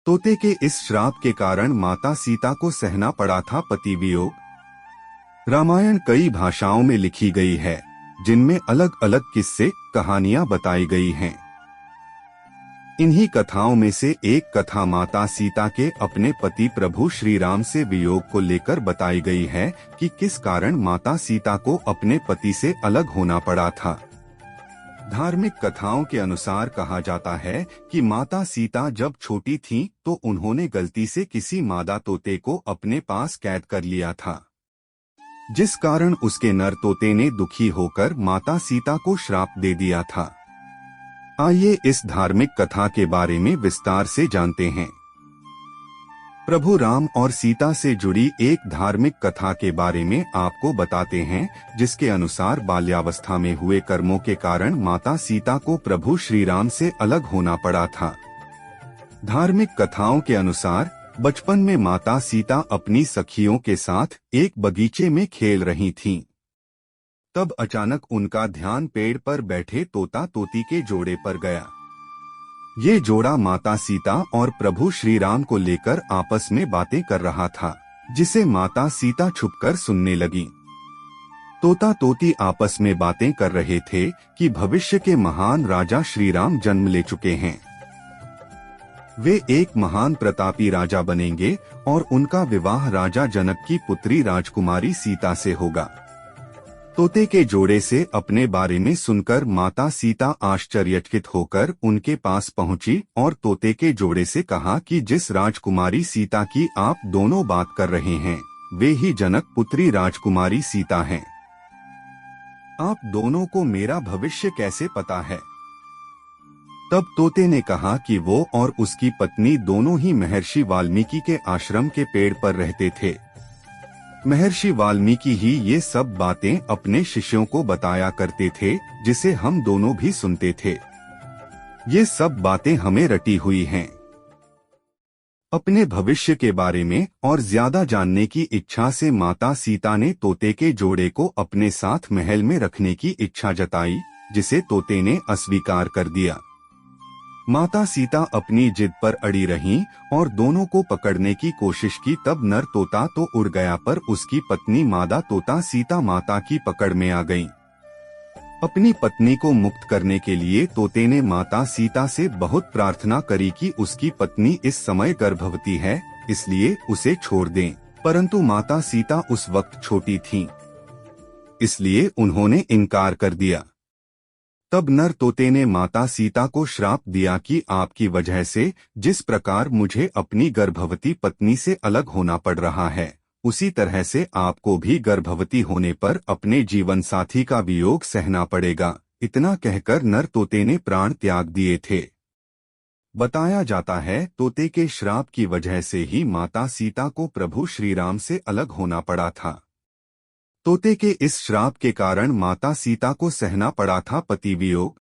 तोते के इस श्राप के कारण माता सीता को सहना पड़ा था पति वियोग। रामायण कई भाषाओं में लिखी गई है, जिनमें अलग अलग किस्से कहानियां बताई गई हैं। इन्हीं कथाओं में से एक कथा माता सीता के अपने पति प्रभु श्री राम से वियोग को लेकर बताई गई है कि किस कारण माता सीता को अपने पति से अलग होना पड़ा था। धार्मिक कथाओं के अनुसार कहा जाता है कि माता सीता जब छोटी थीं तो उन्होंने गलती से किसी मादा तोते को अपने पास कैद कर लिया था, जिस कारण उसके नर तोते ने दुखी होकर माता सीता को श्राप दे दिया था। आइए इस धार्मिक कथा के बारे में विस्तार से जानते हैं। प्रभु राम और सीता से जुड़ी एक धार्मिक कथा के बारे में आपको बताते हैं, जिसके अनुसार बाल्यावस्था में हुए कर्मों के कारण माता सीता को प्रभु श्री राम से अलग होना पड़ा था। धार्मिक कथाओं के अनुसार बचपन में माता सीता अपनी सखियों के साथ एक बगीचे में खेल रही थीं। तब अचानक उनका ध्यान पेड़ पर बैठे तोता तोती के जोड़े पर गया। ये जोड़ा माता सीता और प्रभु श्री राम को लेकर आपस में बातें कर रहा था, जिसे माता सीता छुपकर सुनने लगी। तोता तोती आपस में बातें कर रहे थे कि भविष्य के महान राजा श्री राम जन्म ले चुके हैं। वे एक महान प्रतापी राजा बनेंगे और उनका विवाह राजा जनक की पुत्री राजकुमारी सीता से होगा। तोते के जोड़े से अपने बारे में सुनकर माता सीता आश्चर्यचकित होकर उनके पास पहुंची और तोते के जोड़े से कहा कि जिस राजकुमारी सीता की आप दोनों बात कर रहे हैं, वे ही जनक पुत्री राजकुमारी सीता हैं। आप दोनों को मेरा भविष्य कैसे पता है? तब तोते ने कहा कि वो और उसकी पत्नी दोनों ही महर्षि वाल्मीकि के आश्रम के पेड़ पर रहते थे। महर्षि वाल्मीकि ही ये सब बातें अपने शिष्यों को बताया करते थे, जिसे हम दोनों भी सुनते थे। ये सब बातें हमें रटी हुई हैं। अपने भविष्य के बारे में और ज्यादा जानने की इच्छा से माता सीता ने तोते के जोड़े को अपने साथ महल में रखने की इच्छा जताई, जिसे तोते ने अस्वीकार कर दिया। माता सीता अपनी जिद पर अड़ी रहीं और दोनों को पकड़ने की कोशिश की। तब नर तोता तो उड़ गया, पर उसकी पत्नी मादा तोता सीता माता की पकड़ में आ गई। अपनी पत्नी को मुक्त करने के लिए तोते ने माता सीता से बहुत प्रार्थना करी कि उसकी पत्नी इस समय गर्भवती है, इसलिए उसे छोड़ दें, परंतु माता सीता उस वक्त छोटी थीं, इसलिए उन्होंने इनकार कर दिया। तब नर तोते ने माता सीता को श्राप दिया कि आपकी वजह से जिस प्रकार मुझे अपनी गर्भवती पत्नी से अलग होना पड़ रहा है, उसी तरह से आपको भी गर्भवती होने पर अपने जीवन साथी का वियोग सहना पड़ेगा। इतना कहकर नर तोते ने प्राण त्याग दिए थे। बताया जाता है तोते के श्राप की वजह से ही माता सीता को प्रभु श्री राम से अलग होना पड़ा था। तोते के इस श्राप के कारण माता सीता को सहना पड़ा था पति वियोग।